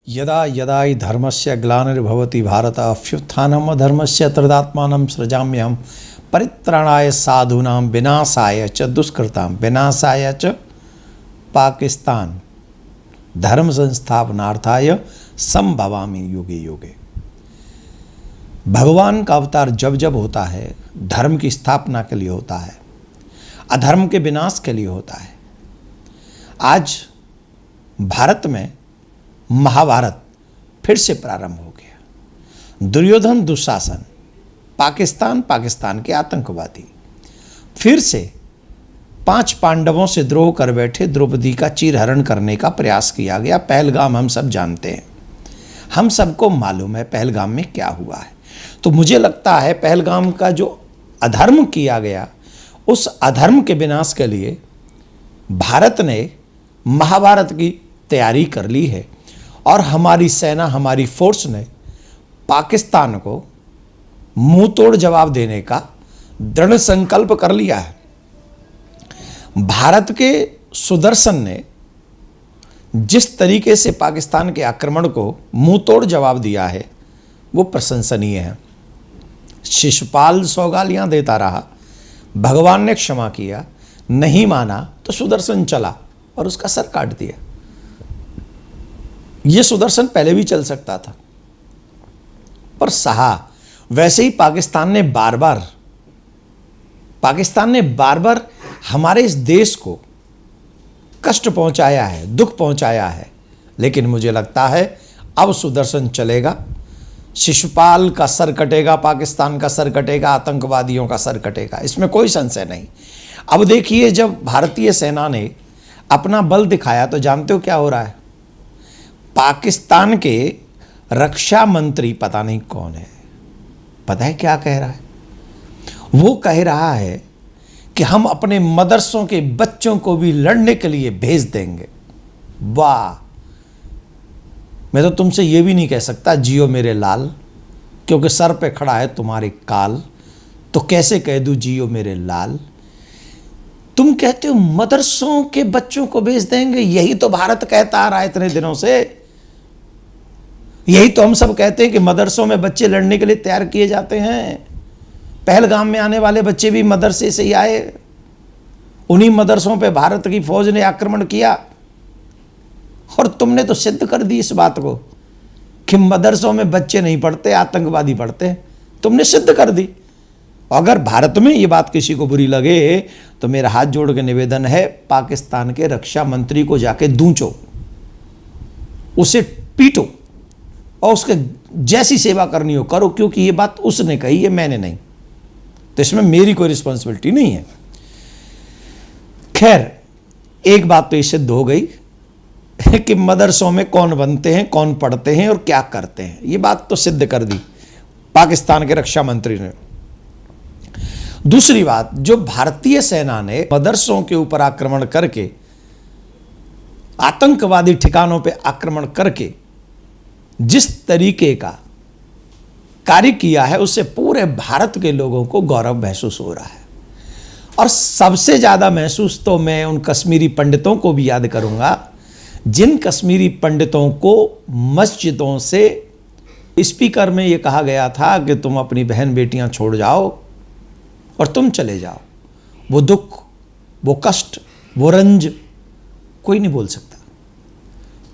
यदा यदा हि धर्मस्य ग्लानिर्भवति भारत अभ्युत्थानम् अधर्मस्य तदात्मानं सृजाम्यहं परित्राणाय साधूनां विनाशाय च दुष्कृतां विनाशाय च पाकिस्तान धर्म संस्थापनार्थाय संभवामि युगे युगे। भगवान का अवतार जब जब होता है धर्म की स्थापना के लिए होता है, अधर्म के विनाश के लिए होता है। आज भारत में महाभारत फिर से प्रारंभ हो गया। दुर्योधन दुशासन, पाकिस्तान के आतंकवादी फिर से 5 पांडवों से द्रोह कर बैठे द्रौपदी का चीरहरण करने का प्रयास किया गया। पहलगाम हम सब जानते हैं, हम सबको मालूम है पहलगाम में क्या हुआ है। तो मुझे लगता है पहलगाम का जो अधर्म किया गया, उस अधर्म के विनाश के लिए भारत ने महाभारत की तैयारी कर ली है और हमारी सेना, हमारी फोर्स ने पाकिस्तान को मुंह तोड़ जवाब देने का दृढ़ संकल्प कर लिया है। भारत के सुदर्शन ने जिस तरीके से पाकिस्तान के आक्रमण को मुंह तोड़ जवाब दिया है वो प्रशंसनीय है। शिशुपाल सौगालियां देता रहा, भगवान ने क्षमा किया, नहीं माना तो सुदर्शन चला और उसका सर काट दिया। यह सुदर्शन पहले भी चल सकता था पर सहा। वैसे ही पाकिस्तान ने बार बार हमारे इस देश को कष्ट पहुंचाया है, दुख पहुंचाया है, लेकिन मुझे लगता है अब सुदर्शन चलेगा। शिशुपाल का सर कटेगा, पाकिस्तान का सर कटेगा, आतंकवादियों का सर कटेगा, इसमें कोई संशय नहीं। अब देखिए, जब भारतीय सेना ने अपना बल दिखाया तो जानते हो क्या हो रहा है? पाकिस्तान के रक्षा मंत्री, पता नहीं कौन है, पता है क्या कह रहा है? वो कह रहा है कि हम अपने मदरसों के बच्चों को भी लड़ने के लिए भेज देंगे। वाह! मैं तो तुमसे ये भी नहीं कह सकता जियो मेरे लाल, क्योंकि सर पे खड़ा है तुम्हारे काल, तो कैसे कह दूं जियो मेरे लाल। तुम कहते हो मदरसों के बच्चों को भेज देंगे, यही तो भारत कहता आ रहा है इतने दिनों से। यही तो हम सब कहते हैं कि मदरसों में बच्चे लड़ने के लिए तैयार किए जाते हैं। पहलगाम में आने वाले बच्चे भी मदरसे से ही आए, उन्हीं मदरसों पे भारत की फौज ने आक्रमण किया और तुमने तो सिद्ध कर दी इस बात को कि मदरसों में बच्चे नहीं पढ़ते, आतंकवादी पढ़ते हैं। तुमने सिद्ध कर दी। अगर भारत में ये बात किसी को बुरी लगे तो मेरा हाथ जोड़ के निवेदन है, पाकिस्तान के रक्षा मंत्री को जाके दूंचो, उसे पीटो और उसके जैसी सेवा करनी हो करो, क्योंकि ये बात उसने कही है, मैंने नहीं। तो इसमें मेरी कोई रिस्पॉन्सिबिलिटी नहीं है। खैर, एक बात तो ये सिद्ध हो गई कि मदरसों में कौन बनते हैं, कौन पढ़ते हैं और क्या करते हैं। ये बात तो सिद्ध कर दी पाकिस्तान के रक्षा मंत्री ने। दूसरी बात, जो भारतीय सेना ने मदरसों के ऊपर आक्रमण करके, आतंकवादी ठिकानों पर आक्रमण करके जिस तरीके का कार्य किया है, उससे पूरे भारत के लोगों को गौरव महसूस हो रहा है। और सबसे ज़्यादा महसूस तो मैं उन कश्मीरी पंडितों को भी याद करूंगा, जिन कश्मीरी पंडितों को मस्जिदों से स्पीकर में ये कहा गया था कि तुम अपनी बहन बेटियां छोड़ जाओ और तुम चले जाओ। वो दुख, वो कष्ट, वो रंज कोई नहीं बोल सकता।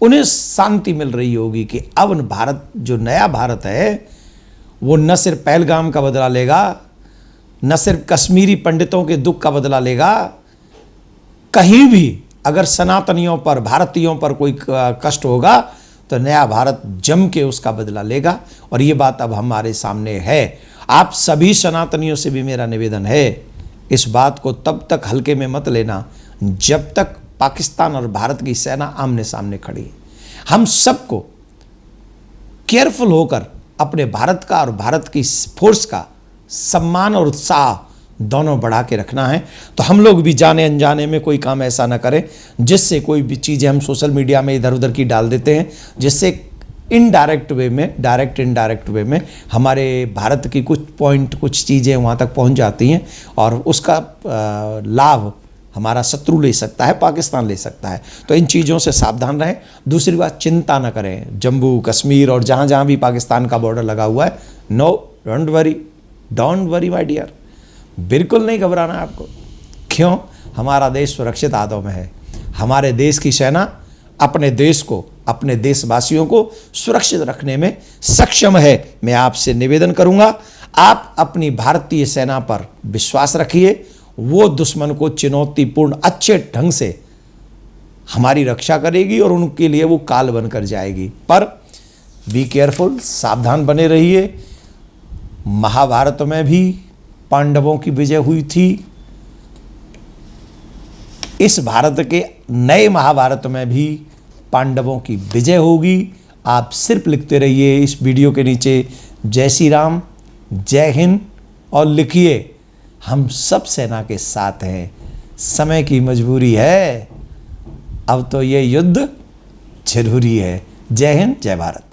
उन्हें शांति मिल रही होगी कि अब भारत, जो नया भारत है, वो न सिर्फ पहलगाम का बदला लेगा, न सिर्फ कश्मीरी पंडितों के दुख का बदला लेगा, कहीं भी अगर सनातनियों पर, भारतीयों पर कोई कष्ट होगा तो नया भारत जम के उसका बदला लेगा। और ये बात अब हमारे सामने है। आप सभी सनातनियों से भी मेरा निवेदन है, इस बात को तब तक हल्के में मत लेना जब तक पाकिस्तान और भारत की सेना आमने सामने खड़ी है। हम सबको केयरफुल होकर अपने भारत का और भारत की फोर्स का सम्मान और उत्साह दोनों बढ़ा के रखना है। तो हम लोग भी जाने अनजाने में कोई काम ऐसा ना करें जिससे कोई भी चीज़ें हम सोशल मीडिया में इधर उधर की डाल देते हैं, जिससे इनडायरेक्ट वे में, डायरेक्ट इनडायरेक्ट वे में हमारे भारत की कुछ पॉइंट, कुछ चीज़ें वहाँ तक पहुँच जाती हैं और उसका लाभ हमारा शत्रु ले सकता है, पाकिस्तान ले सकता है। तो इन चीज़ों से सावधान रहें। दूसरी बात, चिंता ना करें। जम्मू कश्मीर और जहाँ जहाँ भी पाकिस्तान का बॉर्डर लगा हुआ है, no, don't worry my dear, बिल्कुल नहीं घबराना आपको। क्यों? हमारा देश सुरक्षित हाथों में है। हमारे देश की सेना अपने देश को, अपने देशवासियों को सुरक्षित रखने में सक्षम है। मैं आपसे निवेदन करूंगा, आप अपनी भारतीय सेना पर विश्वास रखिए। वो दुश्मन को चुनौतीपूर्ण अच्छे ढंग से हमारी रक्षा करेगी और उनके लिए वो काल बनकर जाएगी। पर बी केयरफुल, सावधान बने रहिए। महाभारत में भी पांडवों की विजय हुई थी। इस भारत के नए महाभारत में भी पांडवों की विजय होगी। आप सिर्फ लिखते रहिए इस वीडियो के नीचे जय श्री राम, जय हिंद, और लिखिए हम सब सेना के साथ हैं। समय की मजबूरी है, अब तो ये युद्ध जरूरी है। जय हिंद, जय भारत।